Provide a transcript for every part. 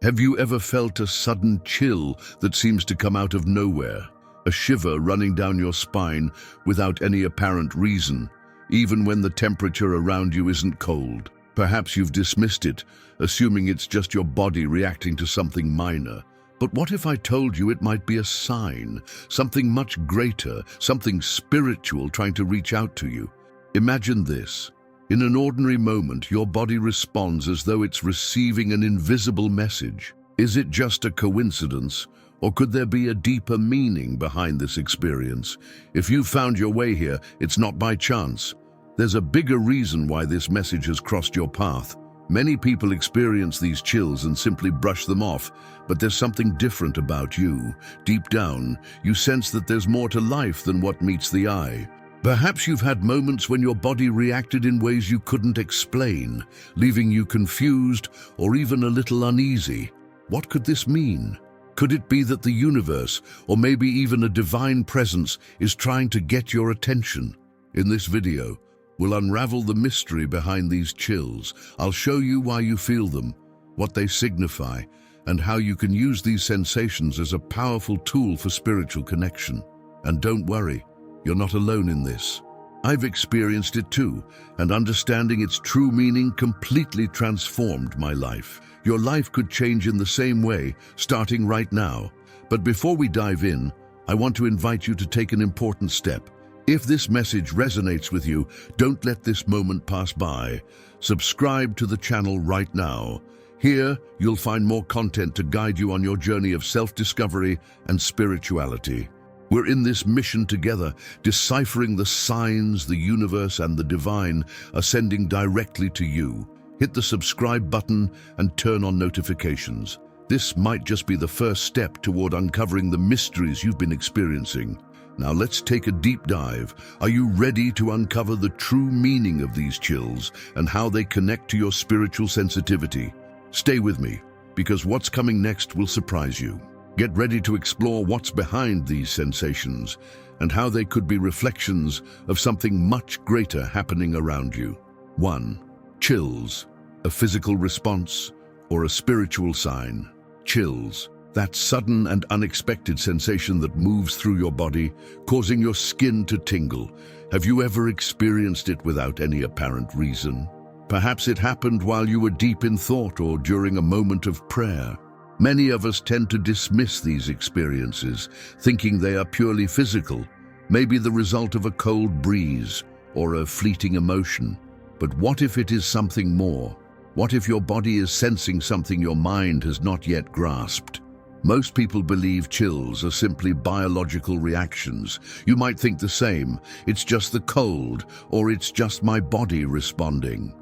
Have you ever felt a sudden chill that seems to come out of nowhere? A shiver running down your spine without any apparent reason, even when the temperature around you isn't cold. Perhaps you've dismissed it, assuming it's just your body reacting to something minor. But what if I told you it might be a sign, something much greater, something spiritual trying to reach out to you? Imagine this. In an ordinary moment, your body responds as though it's receiving an invisible message. Is it just a coincidence, or could there be a deeper meaning behind this experience? If you've found your way here, it's not by chance. There's a bigger reason why this message has crossed your path. Many people experience these chills and simply brush them off, but there's something different about you. Deep down, you sense that there's more to life than what meets the eye. Perhaps you've had moments when your body reacted in ways you couldn't explain, leaving you confused or even a little uneasy. What could this mean? Could it be that the universe, or maybe even a divine presence, is trying to get your attention? In this video, we'll unravel the mystery behind these chills. I'll show you why you feel them, what they signify, and how you can use these sensations as a powerful tool for spiritual connection. And don't worry, you're not alone in this. I've experienced it too, and understanding its true meaning completely transformed my life. Your life could change in the same way, starting right now. But before we dive in, I want to invite you to take an important step. If this message resonates with you, don't let this moment pass by. Subscribe to the channel right now. Here, you'll find more content to guide you on your journey of self-discovery and spirituality. We're in this mission together, deciphering the signs the universe and the divine are sending directly to you. Hit the subscribe button and turn on notifications. This might just be the first step toward uncovering the mysteries you've been experiencing. Now let's take a deep dive. Are you ready to uncover the true meaning of these chills and how they connect to your spiritual sensitivity? Stay with me, because what's coming next will surprise you. Get ready to explore what's behind these sensations and how they could be reflections of something much greater happening around you. 1. Chills, a physical response or a spiritual sign. Chills, that sudden and unexpected sensation that moves through your body, causing your skin to tingle. Have you ever experienced it without any apparent reason? Perhaps it happened while you were deep in thought or during a moment of prayer. Many of us tend to dismiss these experiences, thinking they are purely physical, maybe the result of a cold breeze or a fleeting emotion. But what if it is something more? What if your body is sensing something your mind has not yet grasped? Most people believe chills are simply biological reactions. You might think the same. It's just the cold, or it's just my body responding.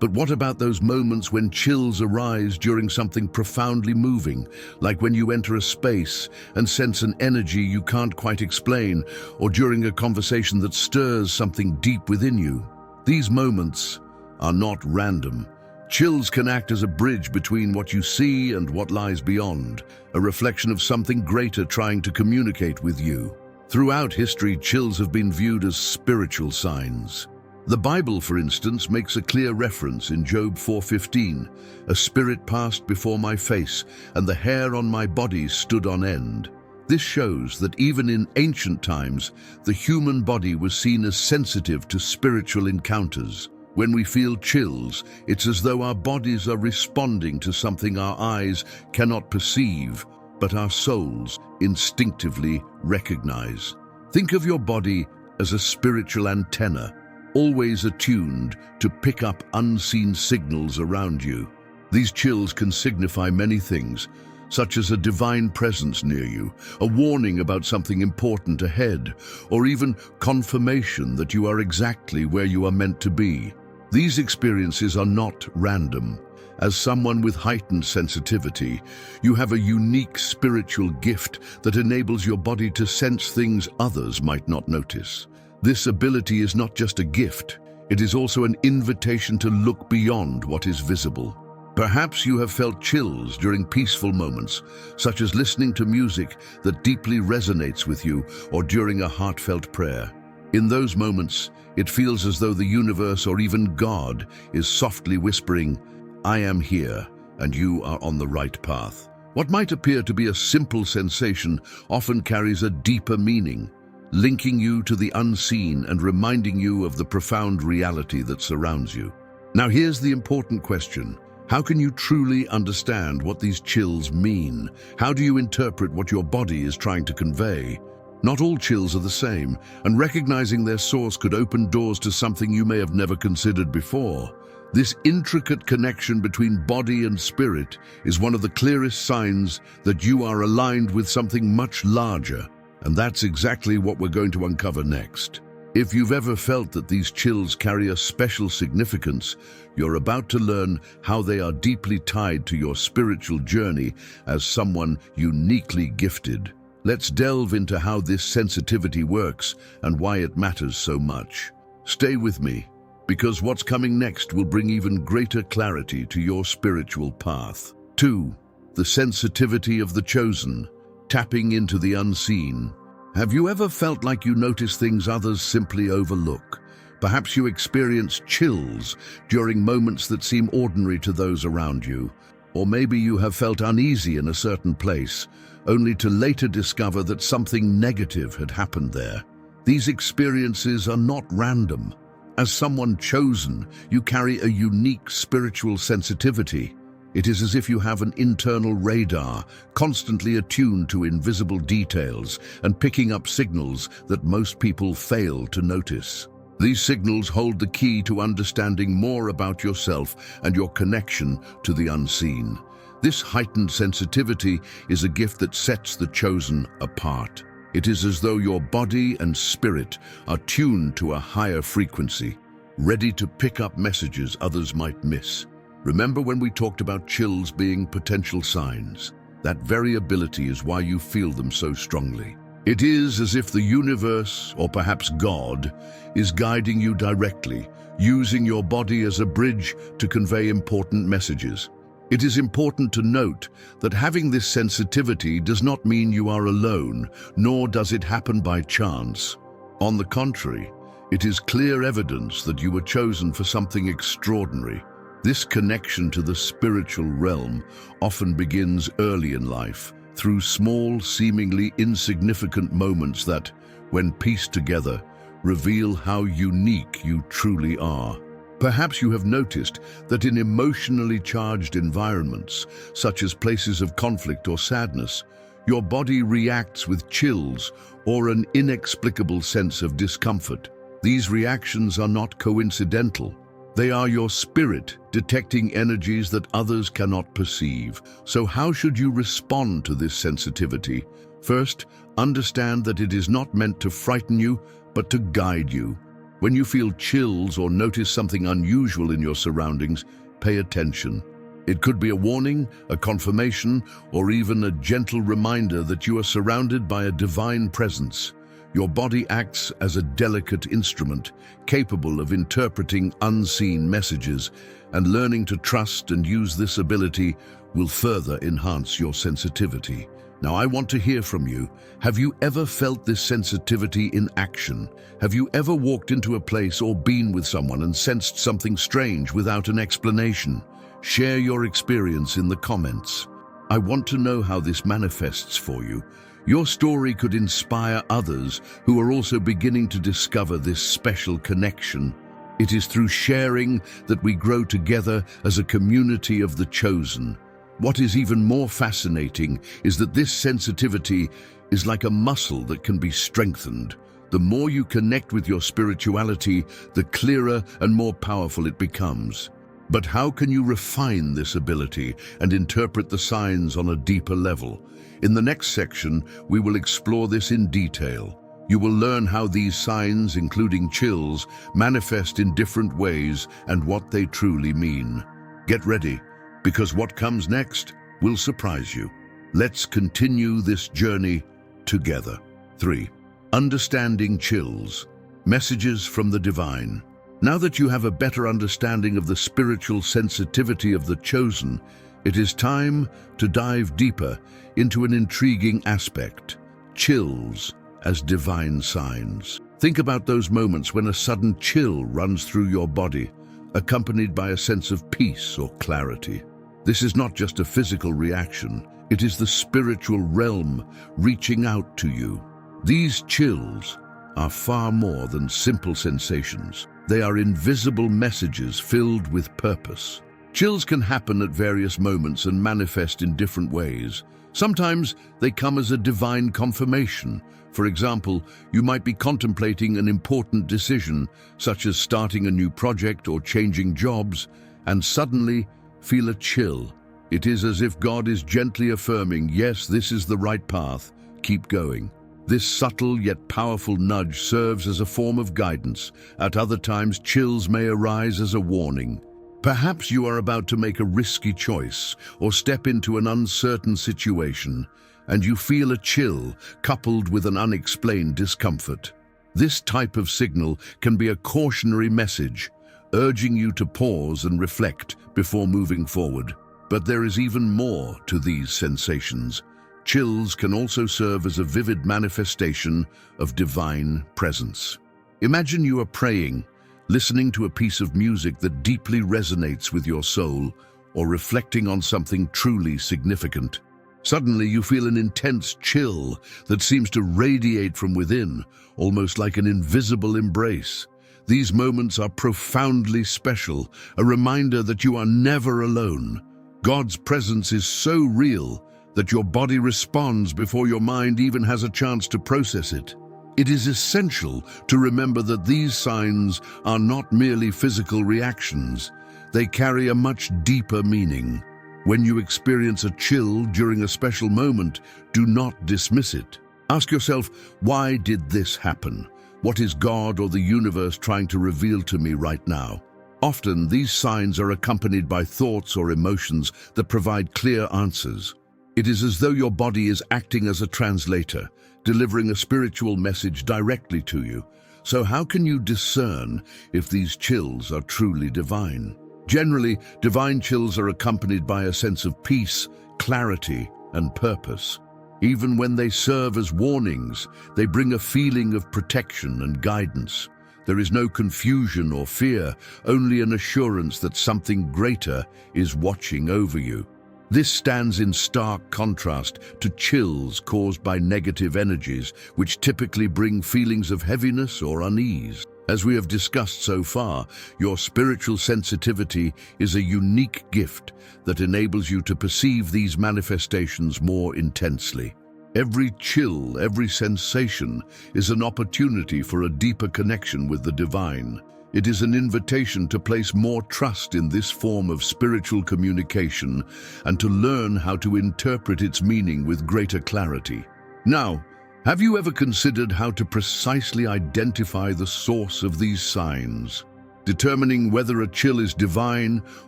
But what about those moments when chills arise during something profoundly moving, like when you enter a space and sense an energy you can't quite explain, or during a conversation that stirs something deep within you? These moments are not random. Chills can act as a bridge between what you see and what lies beyond, a reflection of something greater trying to communicate with you. Throughout history, chills have been viewed as spiritual signs. The Bible, for instance, makes a clear reference in Job 4:15. A spirit passed before my face, and the hair on my body stood on end. This shows that even in ancient times, the human body was seen as sensitive to spiritual encounters. When we feel chills, it's as though our bodies are responding to something our eyes cannot perceive, but our souls instinctively recognize. Think of your body as a spiritual antenna, always attuned to pick up unseen signals around you. These chills can signify many things, such as a divine presence near you, a warning about something important ahead, or even confirmation that you are exactly where you are meant to be. These experiences are not random. As someone with heightened sensitivity, you have a unique spiritual gift that enables your body to sense things others might not notice. This ability is not just a gift, it is also an invitation to look beyond what is visible. Perhaps you have felt chills during peaceful moments, such as listening to music that deeply resonates with you or during a heartfelt prayer. In those moments, it feels as though the universe or even God is softly whispering, "I am here, and you are on the right path. What might appear to be a simple sensation often carries a deeper meaning, linking you to the unseen and reminding you of the profound reality that surrounds you. Now here's the important question. How can you truly understand what these chills mean? How do you interpret what your body is trying to convey? Not all chills are the same, and recognizing their source could open doors to something you may have never considered before. This intricate connection between body and spirit is one of the clearest signs that you are aligned with something much larger, and that's exactly what we're going to uncover next. If you've ever felt that these chills carry a special significance, you're about to learn how they are deeply tied to your spiritual journey as someone uniquely gifted. Let's delve into how this sensitivity works and why it matters so much. Stay with me, because what's coming next will bring even greater clarity to your spiritual path. 2. The sensitivity of the chosen, tapping into the unseen. Have you ever felt like you notice things others simply overlook? Perhaps you experience chills during moments that seem ordinary to those around you. Or maybe you have felt uneasy in a certain place, only to later discover that something negative had happened there. These experiences are not random. As someone chosen, you carry a unique spiritual sensitivity. It is as if you have an internal radar, constantly attuned to invisible details and picking up signals that most people fail to notice. These signals hold the key to understanding more about yourself and your connection to the unseen. This heightened sensitivity is a gift that sets the chosen apart. It is as though your body and spirit are tuned to a higher frequency, ready to pick up messages others might miss. Remember when we talked about chills being potential signs? That very ability is why you feel them so strongly. It is as if the universe, or perhaps God, is guiding you directly, using your body as a bridge to convey important messages. It is important to note that having this sensitivity does not mean you are alone, nor does it happen by chance. On the contrary, it is clear evidence that you were chosen for something extraordinary. This connection to the spiritual realm often begins early in life, through small, seemingly insignificant moments that, when pieced together, reveal how unique you truly are. Perhaps you have noticed that in emotionally charged environments, such as places of conflict or sadness, your body reacts with chills or an inexplicable sense of discomfort. These reactions are not coincidental. They are your spirit detecting energies that others cannot perceive. So how should you respond to this sensitivity? First, understand that it is not meant to frighten you, but to guide you. When you feel chills or notice something unusual in your surroundings, pay attention. It could be a warning, a confirmation, or even a gentle reminder that you are surrounded by a divine presence. Your body acts as a delicate instrument, capable of interpreting unseen messages, and learning to trust and use this ability will further enhance your sensitivity. Now, I want to hear from you. Have you ever felt this sensitivity in action? Have you ever walked into a place or been with someone and sensed something strange without an explanation? Share your experience in the comments. I want to know how this manifests for you. Your story could inspire others who are also beginning to discover this special connection. It is through sharing that we grow together as a community of the chosen. What is even more fascinating is that this sensitivity is like a muscle that can be strengthened. The more you connect with your spirituality, the clearer and more powerful it becomes. But how can you refine this ability and interpret the signs on a deeper level? In the next section, we will explore this in detail. You will learn how these signs, including chills, manifest in different ways and what they truly mean. Get ready, because what comes next will surprise you. Let's continue this journey together. 3. Understanding chills. Messages from the divine. Now that you have a better understanding of the spiritual sensitivity of the chosen, it is time to dive deeper into an intriguing aspect: chills as divine signs. Think about those moments when a sudden chill runs through your body, accompanied by a sense of peace or clarity. This is not just a physical reaction, it is the spiritual realm reaching out to you. These chills are far more than simple sensations. They are invisible messages filled with purpose. Chills can happen at various moments and manifest in different ways. Sometimes they come as a divine confirmation. For example, you might be contemplating an important decision, such as starting a new project or changing jobs, and suddenly feel a chill. It is as if God is gently affirming, yes, this is the right path, keep going. This subtle yet powerful nudge serves as a form of guidance. At other times, chills may arise as a warning. Perhaps you are about to make a risky choice or step into an uncertain situation, and you feel a chill coupled with an unexplained discomfort. This type of signal can be a cautionary message, urging you to pause and reflect before moving forward. But there is even more to these sensations. Chills can also serve as a vivid manifestation of divine presence. Imagine you are praying, listening to a piece of music that deeply resonates with your soul, or reflecting on something truly significant. Suddenly you feel an intense chill that seems to radiate from within, almost like an invisible embrace. These moments are profoundly special, a reminder that you are never alone. God's presence is so real that your body responds before your mind even has a chance to process it. It is essential to remember that these signs are not merely physical reactions. They carry a much deeper meaning. When you experience a chill during a special moment, do not dismiss it. Ask yourself, why did this happen? What is God or the universe trying to reveal to me right now? Often, these signs are accompanied by thoughts or emotions that provide clear answers. It is as though your body is acting as a translator, delivering a spiritual message directly to you. So how can you discern if these chills are truly divine? Generally, divine chills are accompanied by a sense of peace, clarity, and purpose. Even when they serve as warnings, they bring a feeling of protection and guidance. There is no confusion or fear, only an assurance that something greater is watching over you. This stands in stark contrast to chills caused by negative energies, which typically bring feelings of heaviness or unease. As we have discussed so far, your spiritual sensitivity is a unique gift that enables you to perceive these manifestations more intensely. Every chill, every sensation is an opportunity for a deeper connection with the divine. It is an invitation to place more trust in this form of spiritual communication and to learn how to interpret its meaning with greater clarity. Now, have you ever considered how to precisely identify the source of these signs? Determining whether a chill is divine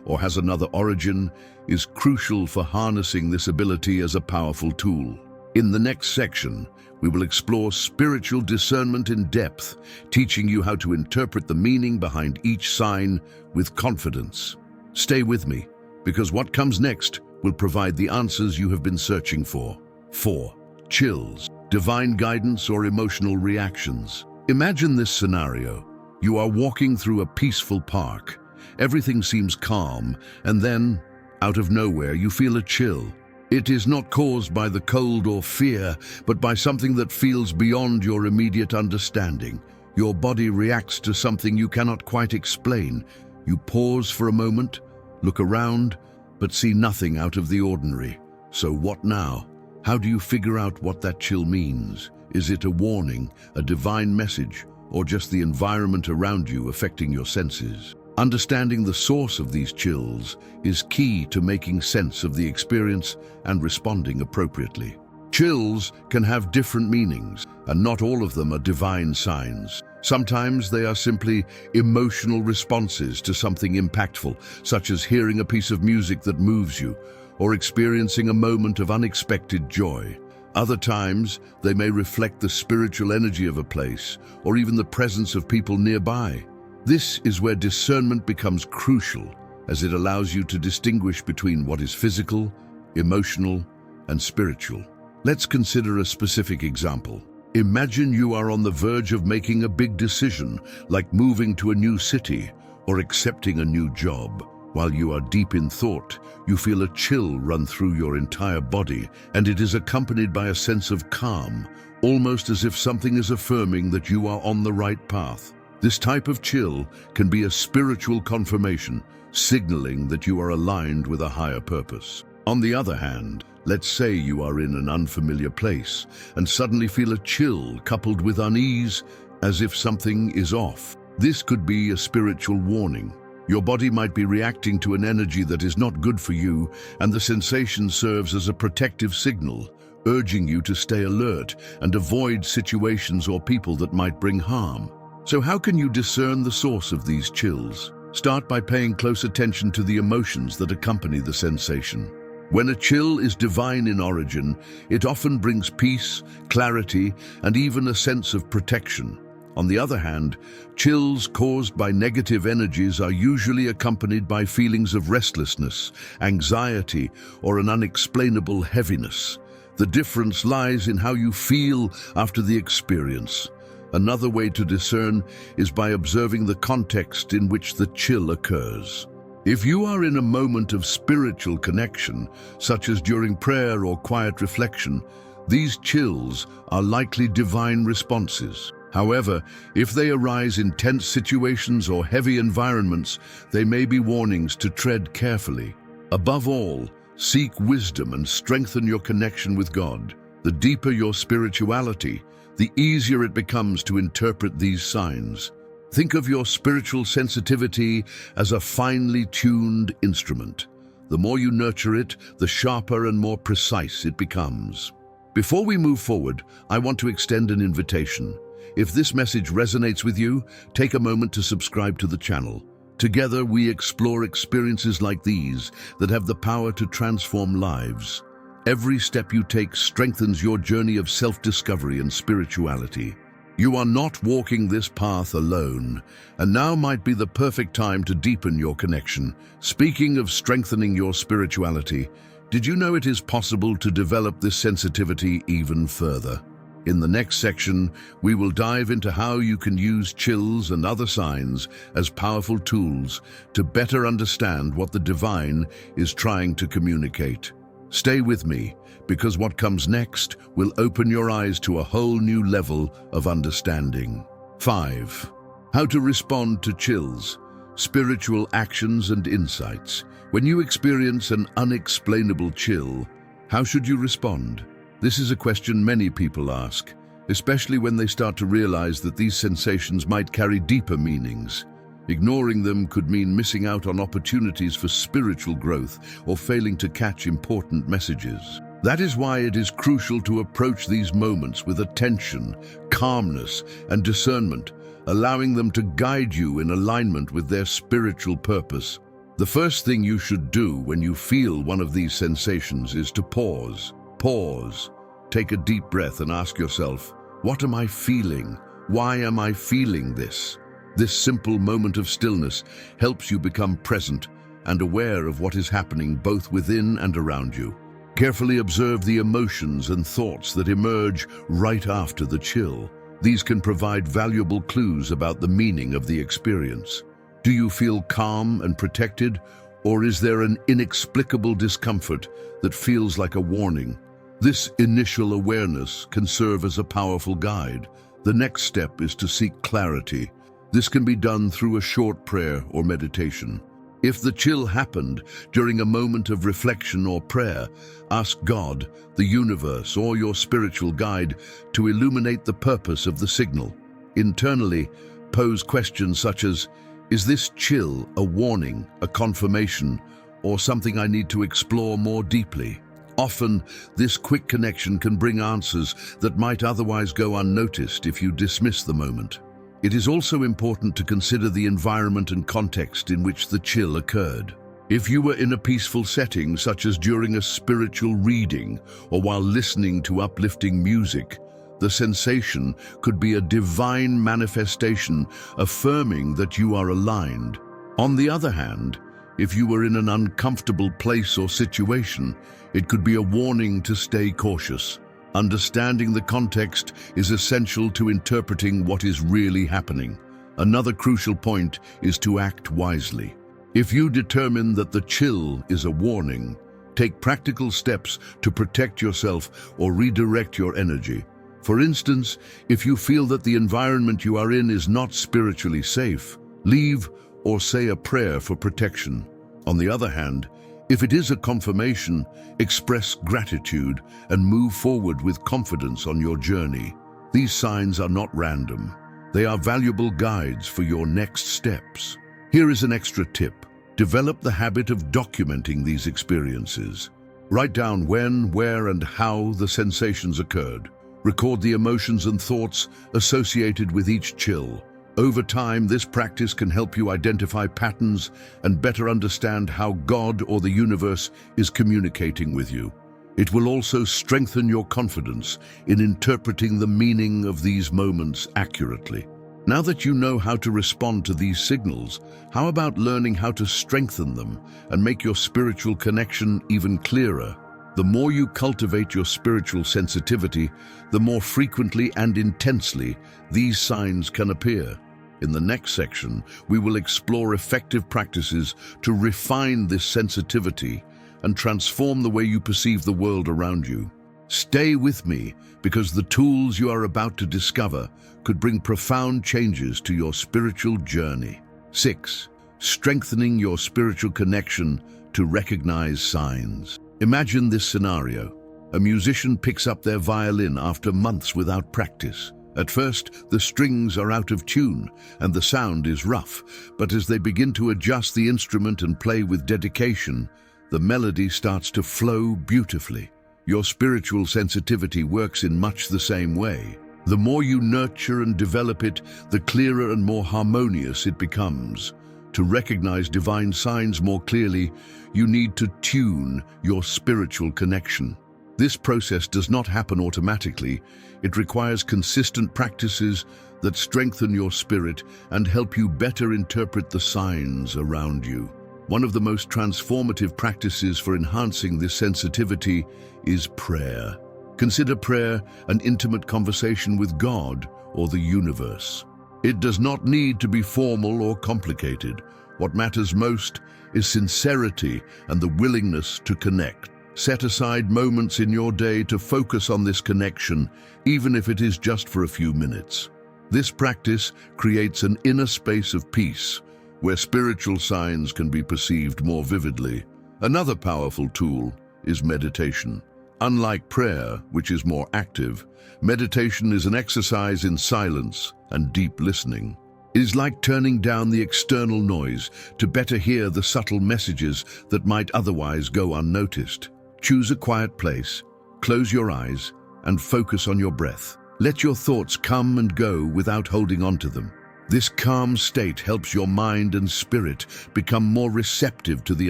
or has another origin is crucial for harnessing this ability as a powerful tool. In the next section, we will explore spiritual discernment in depth, teaching you how to interpret the meaning behind each sign with confidence. Stay with me, because what comes next will provide the answers you have been searching for. 4. Chills, divine guidance or emotional reactions. Imagine this scenario. You are walking through a peaceful park. Everything seems calm, and then, out of nowhere, you feel a chill. It is not caused by the cold or fear, but by something that feels beyond your immediate understanding. Your body reacts to something you cannot quite explain. You pause for a moment, look around, but see nothing out of the ordinary. So what now? How do you figure out what that chill means? Is it a warning, a divine message, or just the environment around you affecting your senses? Understanding the source of these chills is key to making sense of the experience and responding appropriately. Chills can have different meanings, and not all of them are divine signs. Sometimes they are simply emotional responses to something impactful, such as hearing a piece of music that moves you, or experiencing a moment of unexpected joy. Other times, they may reflect the spiritual energy of a place, or even the presence of people nearby. This is where discernment becomes crucial, as it allows you to distinguish between what is physical, emotional, and spiritual. Let's consider a specific example. Imagine you are on the verge of making a big decision, like moving to a new city or accepting a new job. While you are deep in thought, you feel a chill run through your entire body, and it is accompanied by a sense of calm, almost as if something is affirming that you are on the right path. This type of chill can be a spiritual confirmation, signaling that you are aligned with a higher purpose. On the other hand, let's say you are in an unfamiliar place and suddenly feel a chill coupled with unease, as if something is off. This could be a spiritual warning. Your body might be reacting to an energy that is not good for you, and the sensation serves as a protective signal, urging you to stay alert and avoid situations or people that might bring harm. So how can you discern the source of these chills? Start by paying close attention to the emotions that accompany the sensation. When a chill is divine in origin, it often brings peace, clarity, and even a sense of protection. On the other hand, chills caused by negative energies are usually accompanied by feelings of restlessness, anxiety, or an unexplainable heaviness. The difference lies in how you feel after the experience. Another way to discern is by observing the context in which the chill occurs. If you are in a moment of spiritual connection, such as during prayer or quiet reflection, these chills are likely divine responses. However, if they arise in tense situations or heavy environments, they may be warnings to tread carefully. Above all, seek wisdom and strengthen your connection with God. The deeper your spirituality, the easier it becomes to interpret these signs. Think of your spiritual sensitivity as a finely tuned instrument. The more you nurture it, the sharper and more precise it becomes. Before we move forward, I want to extend an invitation. If this message resonates with you, take a moment to subscribe to the channel. Together, we explore experiences like these that have the power to transform lives. Every step you take strengthens your journey of self-discovery and spirituality. You are not walking this path alone, and now might be the perfect time to deepen your connection. Speaking of strengthening your spirituality, did you know it is possible to develop this sensitivity even further? In the next section, we will dive into how you can use chills and other signs as powerful tools to better understand what the divine is trying to communicate. Stay with me, because what comes next will open your eyes to a whole new level of understanding. 5. How to respond to chills, spiritual actions and insights. When you experience an unexplainable chill, how should you respond? This is a question many people ask, especially when they start to realize that these sensations might carry deeper meanings. Ignoring them could mean missing out on opportunities for spiritual growth or failing to catch important messages. That is why it is crucial to approach these moments with attention, calmness, and discernment, allowing them to guide you in alignment with their spiritual purpose. The first thing you should do when you feel one of these sensations is to pause. Pause. Take a deep breath and ask yourself, what am I feeling? Why am I feeling this? This simple moment of stillness helps you become present and aware of what is happening both within and around you. Carefully observe the emotions and thoughts that emerge right after the chill. These can provide valuable clues about the meaning of the experience. Do you feel calm and protected, or is there an inexplicable discomfort that feels like a warning? This initial awareness can serve as a powerful guide. The next step is to seek clarity. This can be done through a short prayer or meditation. If the chill happened during a moment of reflection or prayer, ask God, the universe, or your spiritual guide to illuminate the purpose of the signal. Internally, pose questions such as, is this chill a warning, a confirmation, or something I need to explore more deeply? Often, this quick connection can bring answers that might otherwise go unnoticed if you dismiss the moment. It is also important to consider the environment and context in which the chill occurred. If you were in a peaceful setting, such as during a spiritual reading or while listening to uplifting music, the sensation could be a divine manifestation affirming that you are aligned. On the other hand, if you were in an uncomfortable place or situation, it could be a warning to stay cautious. Understanding the context is essential to interpreting what is really happening. Another crucial point is to act wisely. If you determine that the chill is a warning, take practical steps to protect yourself or redirect your energy. For instance, if you feel that the environment you are in is not spiritually safe, leave or say a prayer for protection. On the other hand, if it is a confirmation, express gratitude and move forward with confidence on your journey. These signs are not random. They are valuable guides for your next steps. Here is an extra tip. Develop the habit of documenting these experiences. Write down when, where, and how the sensations occurred. Record the emotions and thoughts associated with each chill. Over time, this practice can help you identify patterns and better understand how God or the universe is communicating with you. It will also strengthen your confidence in interpreting the meaning of these moments accurately. Now that you know how to respond to these signals, how about learning how to strengthen them and make your spiritual connection even clearer? The more you cultivate your spiritual sensitivity, the more frequently and intensely these signs can appear. In the next section, we will explore effective practices to refine this sensitivity and transform the way you perceive the world around you. Stay with me, because the tools you are about to discover could bring profound changes to your spiritual journey. 6. Strengthening your spiritual connection to recognize signs. Imagine this scenario. A musician picks up their violin after months without practice. At first, the strings are out of tune and the sound is rough, but as they begin to adjust the instrument and play with dedication, the melody starts to flow beautifully. Your spiritual sensitivity works in much the same way. The more you nurture and develop it, the clearer and more harmonious it becomes. To recognize divine signs more clearly, you need to tune your spiritual connection. This process does not happen automatically. It requires consistent practices that strengthen your spirit and help you better interpret the signs around you. One of the most transformative practices for enhancing this sensitivity is prayer. Consider prayer an intimate conversation with God or the universe. It does not need to be formal or complicated. What matters most is sincerity and the willingness to connect. Set aside moments in your day to focus on this connection, even if it is just for a few minutes. This practice creates an inner space of peace, where spiritual signs can be perceived more vividly. Another powerful tool is meditation. Unlike prayer, which is more active, meditation is an exercise in silence and deep listening. It is like turning down the external noise to better hear the subtle messages that might otherwise go unnoticed. Choose a quiet place, close your eyes, and focus on your breath. Let your thoughts come and go without holding on to them. This calm state helps your mind and spirit become more receptive to the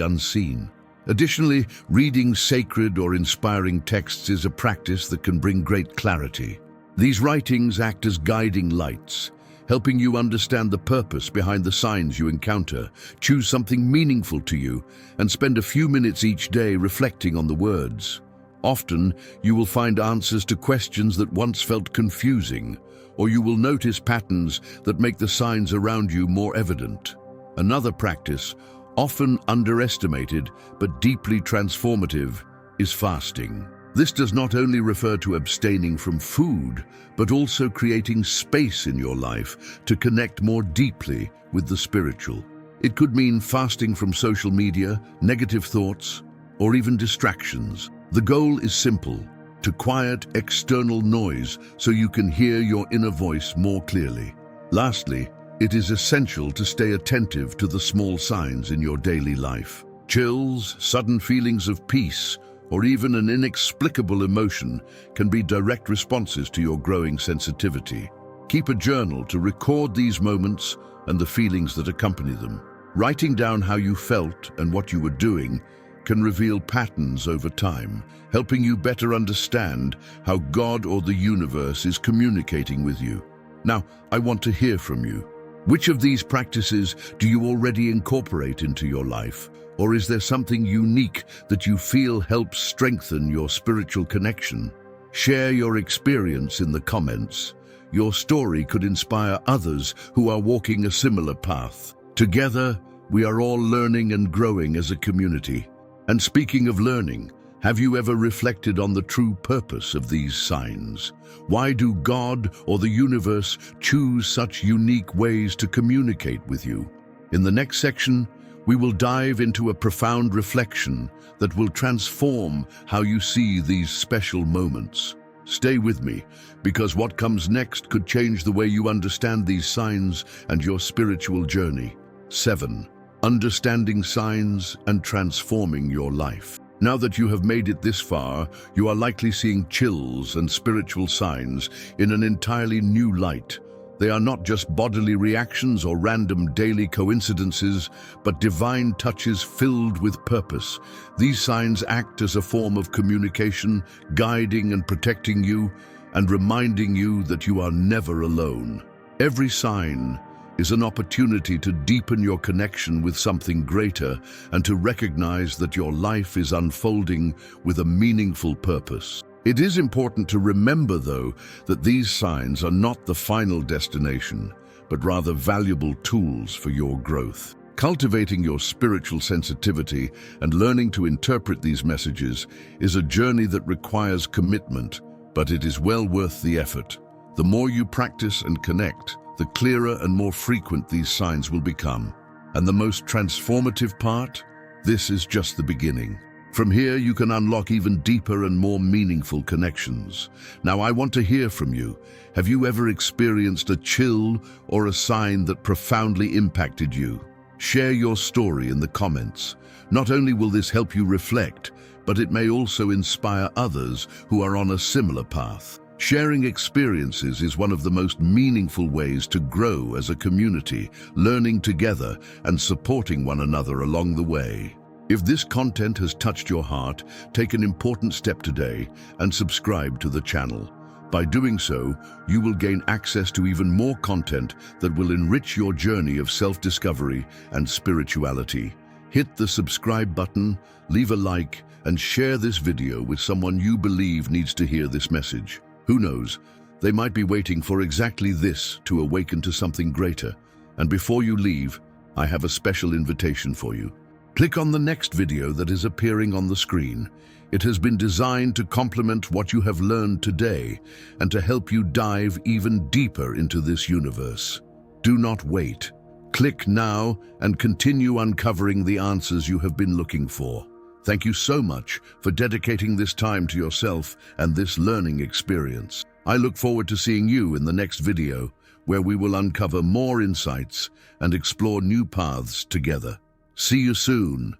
unseen. Additionally, reading sacred or inspiring texts is a practice that can bring great clarity. These writings act as guiding lights, helping you understand the purpose behind the signs you encounter. Choose something meaningful to you and spend a few minutes each day reflecting on the words. Often, you will find answers to questions that once felt confusing, or you will notice patterns that make the signs around you more evident. Another practice, often underestimated but deeply transformative, is fasting. This does not only refer to abstaining from food, but also creating space in your life to connect more deeply with the spiritual. It could mean fasting from social media, negative thoughts, or even distractions. The goal is simple: to quiet external noise so you can hear your inner voice more clearly. Lastly, it is essential to stay attentive to the small signs in your daily life. Chills, sudden feelings of peace, or even an inexplicable emotion can be direct responses to your growing sensitivity. Keep a journal to record these moments and the feelings that accompany them. Writing down how you felt and what you were doing can reveal patterns over time, helping you better understand how God or the universe is communicating with you. Now, I want to hear from you. Which of these practices do you already incorporate into your life? Or is there something unique that you feel helps strengthen your spiritual connection? Share your experience in the comments. Your story could inspire others who are walking a similar path. Together, We are all learning and growing as a community. And speaking of learning, have you ever reflected on the true purpose of these signs? Why do God or the universe choose such unique ways to communicate with you? In the next section, we will dive into a profound reflection that will transform how you see these special moments. Stay with me, because what comes next could change the way you understand these signs and your spiritual journey. 7. Understanding signs and transforming your life. Now that you have made it this far, you are likely seeing chills and spiritual signs in an entirely new light. They are not just bodily reactions or random daily coincidences, but divine touches filled with purpose. These signs act as a form of communication, guiding and protecting you, and reminding you that you are never alone. Every sign is an opportunity to deepen your connection with something greater and to recognize that your life is unfolding with a meaningful purpose. It is important to remember, though, that these signs are not the final destination, but rather valuable tools for your growth. Cultivating your spiritual sensitivity and learning to interpret these messages is a journey that requires commitment, but it is well worth the effort. The more you practice and connect, the clearer and more frequent these signs will become. And the most transformative part? This is just the beginning. From here, you can unlock even deeper and more meaningful connections. Now, I want to hear from you. Have you ever experienced a chill or a sign that profoundly impacted you? Share your story in the comments. Not only will this help you reflect, but it may also inspire others who are on a similar path. Sharing experiences is one of the most meaningful ways to grow as a community, learning together and supporting one another along the way. If this content has touched your heart, take an important step today and subscribe to the channel. By doing so, you will gain access to even more content that will enrich your journey of self-discovery and spirituality. Hit the subscribe button, leave a like, and share this video with someone you believe needs to hear this message. Who knows, they might be waiting for exactly this to awaken to something greater. And before you leave, I have a special invitation for you. Click on the next video that is appearing on the screen. It has been designed to complement what you have learned today and to help you dive even deeper into this universe. Do not wait. Click now and continue uncovering the answers you have been looking for. Thank you so much for dedicating this time to yourself and this learning experience. I look forward to seeing you in the next video, where we will uncover more insights and explore new paths together. See you soon.